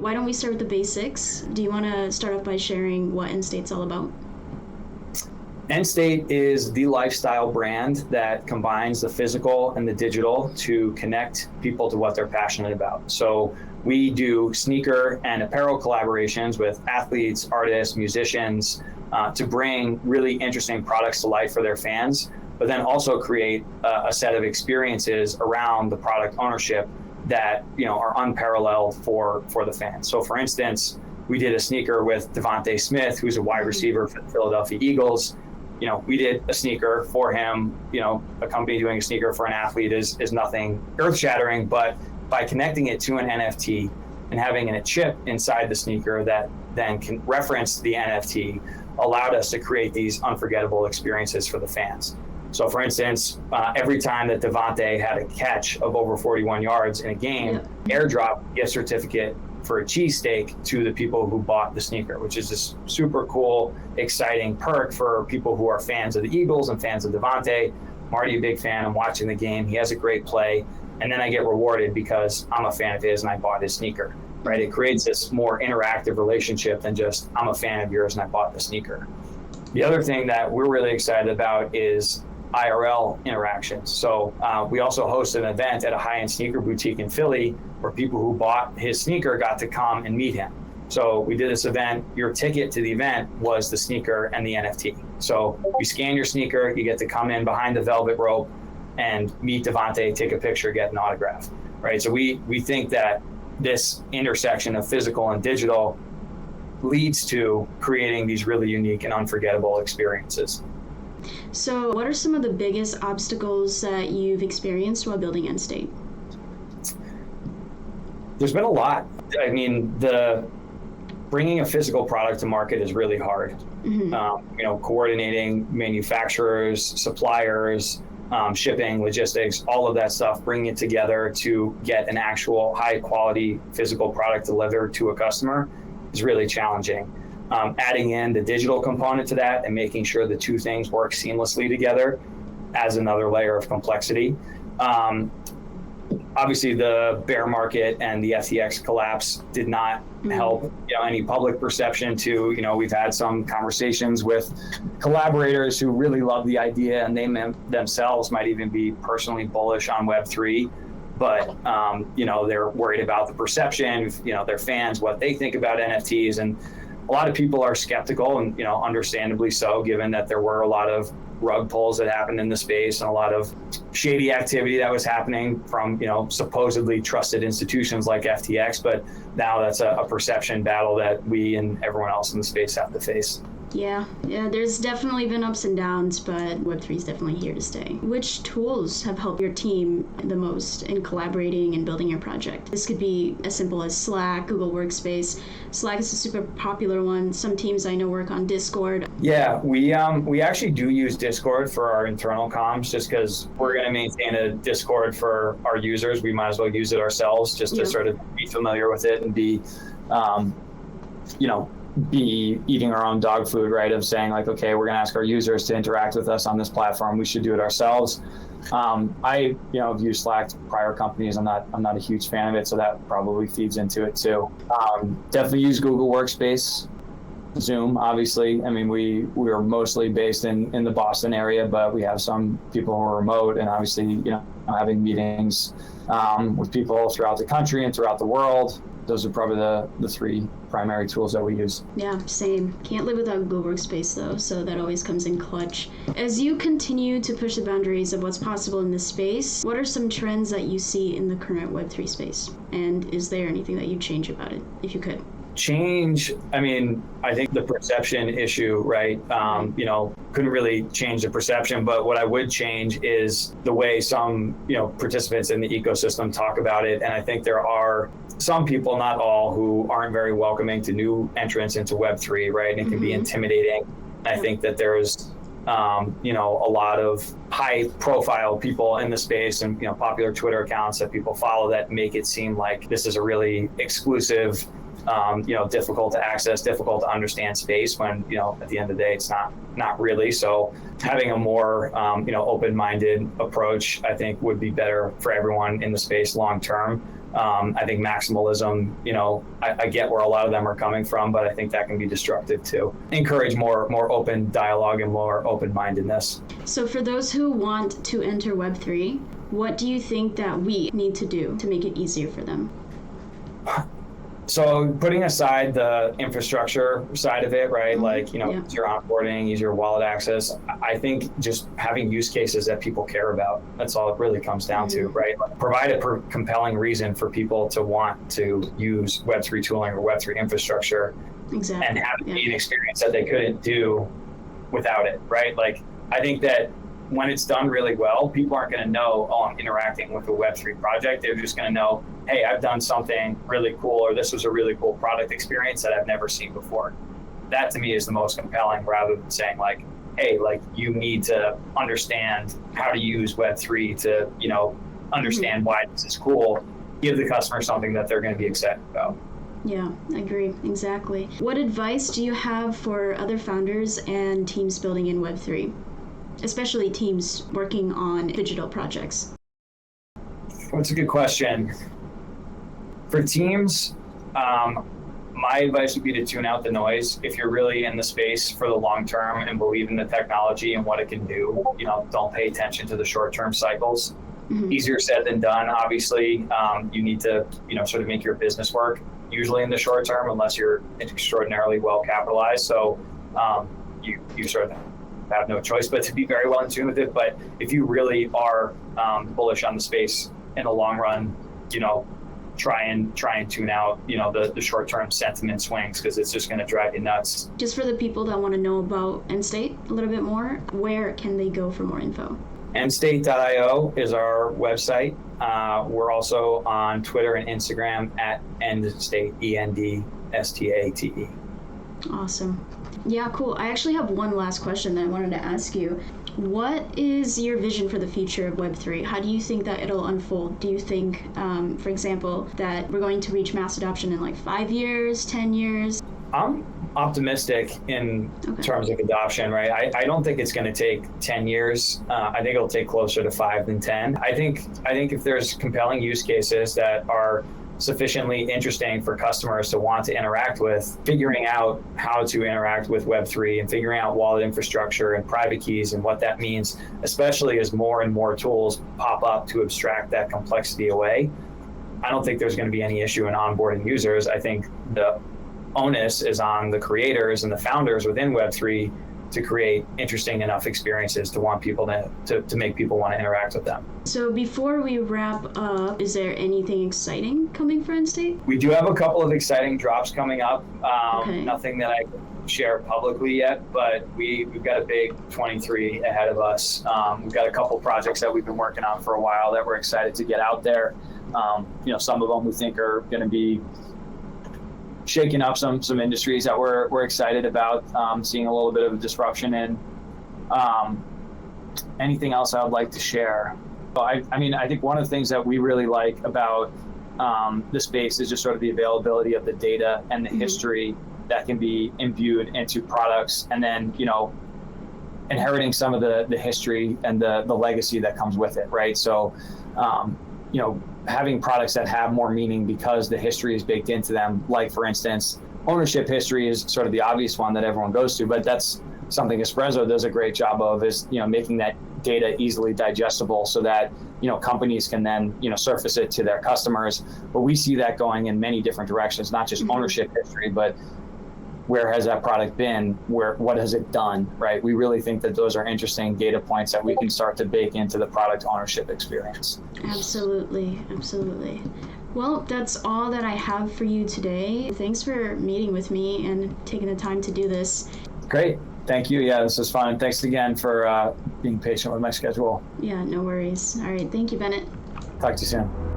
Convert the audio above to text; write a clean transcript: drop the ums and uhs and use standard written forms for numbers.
why don't we start with the basics? Do you want to start off by sharing what Endstate's all about? Endstate is the lifestyle brand that combines the physical and the digital to connect people to what they're passionate about. So we do sneaker and apparel collaborations with athletes, artists, musicians to bring really interesting products to life for their fans, but then also create a set of experiences around the product ownership that are unparalleled for the fans. So for instance, we did a sneaker with Devontae Smith, who's a wide receiver for the Philadelphia Eagles. We did a sneaker for him. A company doing a sneaker for an athlete is nothing earth-shattering, but by connecting it to an NFT and having a chip inside the sneaker that then can reference the NFT allowed us to create these unforgettable experiences for the fans. So for instance, every time that Devontae had a catch of over 41 yards in a game, airdrop gift certificate for a cheesesteak to the people who bought the sneaker, which is this super cool, exciting perk for people who are fans of the Eagles and fans of Devontae. I'm already a big fan. I'm watching the game. He has a great play. And then I get rewarded because I'm a fan of his and I bought his sneaker, right? It creates this more interactive relationship than just I'm a fan of yours and I bought the sneaker. The other thing that we're really excited about is IRL interactions. So we also hosted an event at a high-end sneaker boutique in Philly where people who bought his sneaker got to come and meet him. So we did this event. Your ticket to the event was the sneaker and the NFT. So you scan your sneaker, you get to come in behind the velvet rope and meet Devontae, take a picture, get an autograph, right? So we think that this intersection of physical and digital leads to creating these really unique and unforgettable experiences. So what are some of the biggest obstacles that you've experienced while building Endstate? There's been a lot. I mean, bringing a physical product to market is really hard. Coordinating manufacturers, suppliers, shipping, logistics, all of that stuff, bringing it together to get an actual high quality physical product delivered to a customer is really challenging. Adding in the digital component to that and making sure the two things work seamlessly together adds another layer of complexity. Obviously, the bear market and the FTX collapse did not help any public perception to, we've had some conversations with collaborators who really love the idea and they themselves might even be personally bullish on Web3. But, they're worried about the perception, their fans, what they think about NFTs. And a lot of people are skeptical and, understandably so, given that there were a lot of rug pulls that happened in the space and a lot of shady activity that was happening from, supposedly trusted institutions like FTX. But now that's a perception battle that we and everyone else in the space have to face. Yeah, there's definitely been ups and downs, but Web3 is definitely here to stay. Which tools have helped your team the most in collaborating and building your project? This could be as simple as Slack, Google Workspace. Slack is a super popular one. Some teams I know work on Discord. Yeah, we actually do use Discord for our internal comms just because we're going to maintain a Discord for our users. We might as well use it ourselves just to sort of be familiar with it and be eating our own dog food, right? Of saying like, okay, we're going to ask our users to interact with us on this platform. We should do it ourselves. I have used Slack to prior companies. I'm not a huge fan of it, so that probably feeds into it too. Definitely use Google Workspace, Zoom, obviously. I mean, we are mostly based in the Boston area, but we have some people who are remote, and obviously, having meetings with people throughout the country and throughout the world. Those are probably the three primary tools that we use. Yeah, same. Can't live without Google Workspace though, so that always comes in clutch. As you continue to push the boundaries of what's possible in this space, what are some trends that you see in the current Web3 space? And is there anything that you'd change about it, if you could? Change, I think the perception issue, right? Couldn't really change the perception, but what I would change is the way some, participants in the ecosystem talk about it. And I think there are some people, not all, who aren't very welcoming to new entrants into Web3, right? And it can be intimidating. I think that there's, a lot of high profile people in the space and, popular Twitter accounts that people follow that make it seem like this is a really exclusive, difficult to access, difficult to understand space when, at the end of the day, it's not really. So having a more, open-minded approach, I think would be better for everyone in the space long term. I think maximalism, I get where a lot of them are coming from, but I think that can be destructive too. Encourage more open dialogue and more open-mindedness. So for those who want to enter Web3, what do you think that we need to do to make it easier for them? So putting aside the infrastructure side of it, right? Like, easier onboarding, easier wallet access. I think just having use cases that people care about. That's all it really comes down to, right? Like, provide a compelling reason for people to want to use Web3 tooling or Web3 infrastructure. Exactly. And have it be an experience that they couldn't do without it, right? Like, I think that when it's done really well, people aren't going to know, oh, I'm interacting with a Web3 project. They're just going to know, hey, I've done something really cool, or this was a really cool product experience that I've never seen before. That to me is the most compelling, rather than saying like, hey, like you need to understand how to use Web3 to, understand why this is cool. Give the customer something that they're going to be excited about. Yeah, I agree. Exactly. What advice do you have for other founders and teams building in Web3? Especially teams working on digital projects? That's a good question. For teams, my advice would be to tune out the noise. If you're really in the space for the long term and believe in the technology and what it can do, don't pay attention to the short-term cycles. Easier said than done. Obviously, you need to, sort of make your business work, usually in the short term, unless you're extraordinarily well capitalized. So you sort of have no choice but to be very well in tune with it. But if you really are bullish on the space in the long run, try and tune out, the short-term sentiment swings, because it's just going to drive you nuts. Just for the people that want to know about Endstate a little bit more, where can they go for more info? Endstate.io is our website. We're also on Twitter and Instagram at Endstate, ENDSTATE. Awesome. Yeah, cool. I actually have one last question that I wanted to ask you. What is your vision for the future of Web3? How do you think that it'll unfold? Do you think, for example, that we're going to reach mass adoption in like 5 years, 10 years? I'm optimistic in terms of adoption, right? I don't think it's going to take 10 years. I think it'll take closer to 5 than 10. I think if there's compelling use cases that are sufficiently interesting for customers to want to interact with, figuring out how to interact with Web3 and figuring out wallet infrastructure and private keys and what that means, especially as more and more tools pop up to abstract that complexity away, I don't think there's going to be any issue in onboarding users. I think the onus is on the creators and the founders within Web3 to create interesting enough experiences to want people to make people want to interact with them. So before we wrap up, is there anything exciting coming for Endstate? We do have a couple of exciting drops coming up. Nothing that I can share publicly yet, but we've got a big 23 ahead of us. We've got a couple projects that we've been working on for a while that we're excited to get out there. Some of them we think are going to be shaking up some industries that we're excited about, seeing a little bit of a disruption in. Anything else I would like to share? I think one of the things that we really like about the space is just sort of the availability of the data and the history that can be imbued into products, and then, inheriting some of the history and the legacy that comes with it, right? So, having products that have more meaning because the history is baked into them. Like, for instance, ownership history is sort of the obvious one that everyone goes to, but that's something Espresso does a great job of, is, making that data easily digestible so that, companies can then, surface it to their customers. But we see that going in many different directions, not just ownership history, but where has that product been? What has it done, right? We really think that those are interesting data points that we can start to bake into the product ownership experience. Absolutely. Well, that's all that I have for you today. Thanks for meeting with me and taking the time to do this. Great. Thank you. Yeah, this was fun. And thanks again for being patient with my schedule. Yeah, no worries. All right. Thank you, Bennett. Talk to you soon.